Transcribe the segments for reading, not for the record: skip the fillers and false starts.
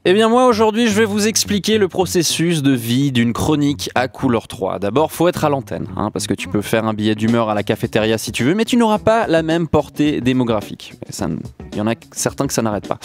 Eh bien moi aujourd'hui je vais vous expliquer le processus de vie d'une chronique à Couleur 3. D'abord faut être à l'antenne, parce que tu peux faire un billet d'humeur à la cafétéria si tu veux, mais tu n'auras pas la même portée démographique. Il y en a certains que ça n'arrête pas.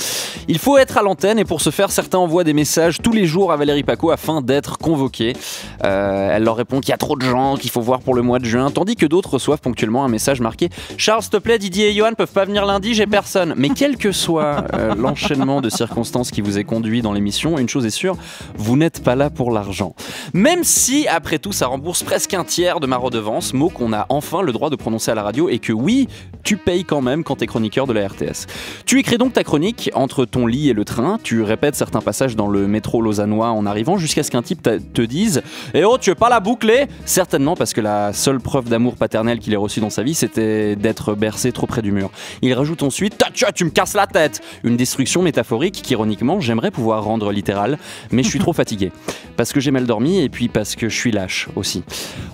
Il faut être à l'antenne et pour ce faire certains envoient des messages tous les jours à Valérie Paco afin d'être convoqués. Elle leur répond qu'il y a trop de gens, qu'il faut voir pour le mois de juin, tandis que d'autres reçoivent ponctuellement un message marqué « Charles s'il te plaît, Didier et Johan peuvent pas venir lundi, j'ai personne ». Mais quel que soit l'enchaînement de circonstances qui vous est conduit dans l'émission, une chose est sûre, vous n'êtes pas là pour l'argent. Même si, après tout, ça rembourse presque un tiers de ma redevance, mot qu'on a enfin le droit de prononcer à la radio et que oui, tu payes quand même quand t'es chroniqueur de la RTS. Tu écris donc ta chronique entre ton lit et le train, tu répètes certains passages dans le métro lausannois en arrivant jusqu'à ce qu'un type te dise « Eh oh, tu veux pas la boucler ?» Certainement parce que la seule preuve d'amour paternel qu'il ait reçu dans sa vie, c'était d'être bercé trop près du mur. Il rajoute ensuite « Tu me casses la tête !» Une destruction métaphorique qu'ironiquement, j'aimerais pouvoir rendre littérale, mais je suis trop fatigué. Parce que j'ai mal dormi et puis parce que je suis lâche aussi.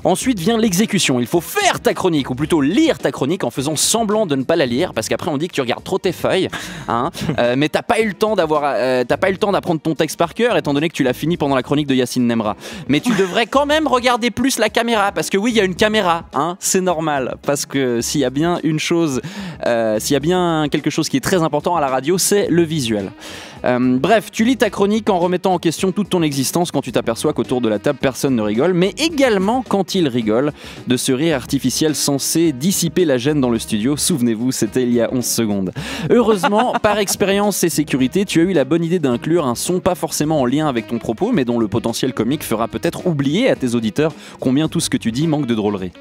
Ensuite vient l'exécution. Il faut faire ta chronique, ou plutôt lire ta chronique en faisant semblant de ne pas la lire, parce qu'après on dit que tu regardes trop tes feuilles, mais t'as pas eu le temps d'apprendre ton texte par cœur, étant donné que tu l'as fini pendant la chronique de Yacine Nemra. Mais tu devrais quand même regarder plus la caméra, parce que oui, il y a une caméra, c'est normal, parce que s'il y a bien une chose, s'il y a bien quelque chose qui est très important à la radio, c'est le visuel. Bref, tu lis ta chronique en remettant en question toute ton existence quand tu t'aperçois qu'autour de la table personne ne rigole, mais également quand ils rigolent, de ce rire artificiel censé dissiper la gêne dans le studio. Souvenez-vous, c'était il y a 11 secondes. Heureusement, par expérience et sécurité, tu as eu la bonne idée d'inclure un son pas forcément en lien avec ton propos, mais dont le potentiel comique fera peut-être oublier à tes auditeurs combien tout ce que tu dis manque de drôlerie.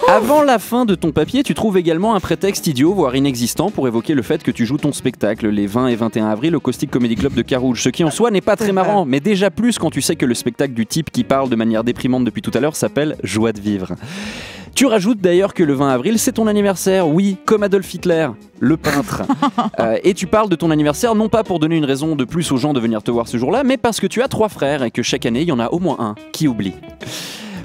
Avant la fin de ton papier, tu trouves également un prétexte idiot, voire inexistant, pour évoquer le fait que tu joues ton spectacle les 20 et 21 avril au Caustic Comedy Club de Carouge, ce qui en soi n'est pas très marrant, mais déjà plus quand tu sais que le spectacle du type qui parle de manière déprimante depuis tout à l'heure s'appelle Joie de vivre. Tu rajoutes d'ailleurs que le 20 avril, c'est ton anniversaire, oui, comme Adolf Hitler, le peintre. Et tu parles de ton anniversaire non pas pour donner une raison de plus aux gens de venir te voir ce jour-là, mais parce que tu as 3 frères et que chaque année, il y en a au moins un qui oublie.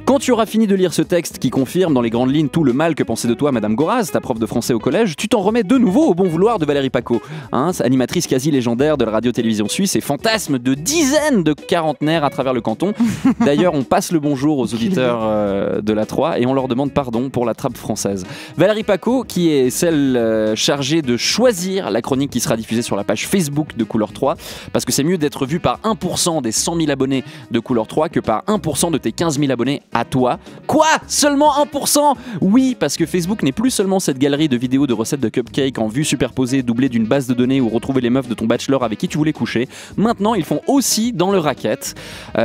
Quand tu auras fini de lire ce texte qui confirme dans les grandes lignes tout le mal que pensait de toi Madame Goraz, ta prof de français au collège, tu t'en remets de nouveau au bon vouloir de Valérie Paco, animatrice quasi légendaire de la radio-télévision suisse et fantasme de dizaines de quarantenaires à travers le canton. D'ailleurs, on passe le bonjour aux auditeurs de la 3 et on leur demande pardon pour la trappe française. Valérie Paco, qui est celle chargée de choisir la chronique qui sera diffusée sur la page Facebook de Couleur 3, parce que c'est mieux d'être vu par 1% des 100 000 abonnés de Couleur 3 que par 1% de tes 15 000 abonnés à toi. Quoi ? Seulement 1%? Oui, parce que Facebook n'est plus seulement cette galerie de vidéos de recettes de cupcakes en vue superposée doublée d'une base de données où retrouver les meufs de ton bachelor avec qui tu voulais coucher. Maintenant, ils font aussi dans le racket.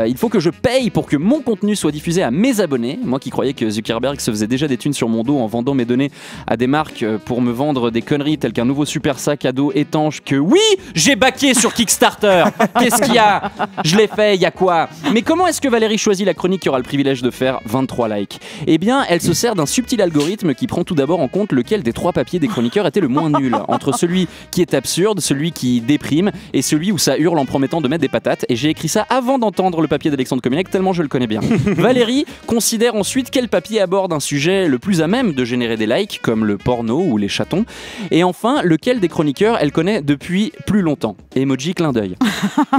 Il faut que je paye pour que mon contenu soit diffusé à mes abonnés. Moi qui croyais que Zuckerberg se faisait déjà des thunes sur mon dos en vendant mes données à des marques pour me vendre des conneries telles qu'un nouveau super sac à dos étanche que oui, j'ai backé sur Kickstarter. Qu'est-ce qu'il y a? Je l'ai fait, il y a quoi? Mais comment est-ce que Valérie choisit la chronique qui aura le privilège de faire 23 likes? Eh bien, elle se sert d'un subtil algorithme qui prend tout d'abord en compte lequel des 3 papiers des chroniqueurs était le moins nul, entre celui qui est absurde, celui qui déprime et celui où ça hurle en promettant de mettre des patates. Et j'ai écrit ça avant d'entendre le papier d'Alexandre Cominec, tellement je le connais bien. Valérie considère ensuite quel papier aborde un sujet le plus à même de générer des likes, comme le porno ou les chatons. Et enfin, lequel des chroniqueurs elle connaît depuis plus longtemps. Emoji clin d'œil.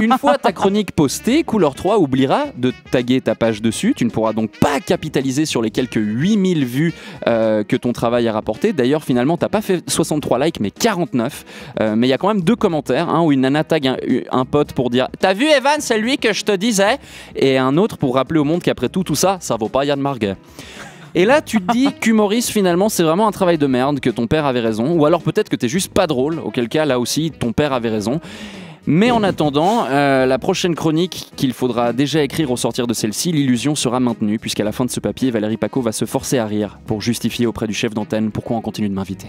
Une fois ta chronique postée, Couleur 3 oubliera de taguer ta page dessus. Tu ne pourras donc pas capitaliser sur les quelques 8000 vues que ton travail a rapporté. D'ailleurs, finalement, t'as pas fait 63 likes, mais 49. Mais il y a quand même 2 commentaires, où une nana tag un pote pour dire « T'as vu Evan, c'est lui que je te disais ?» et un autre pour rappeler au monde qu'après tout ça, ça vaut pas Yann Marguet. Et là, tu te dis qu'humoriste, finalement, c'est vraiment un travail de merde, que ton père avait raison. Ou alors peut-être que t'es juste pas drôle, auquel cas, là aussi, ton père avait raison. Mais en attendant, la prochaine chronique qu'il faudra déjà écrire au sortir de celle-ci, l'illusion sera maintenue, puisqu'à la fin de ce papier, Valérie Paco va se forcer à rire pour justifier auprès du chef d'antenne pourquoi on continue de m'inviter.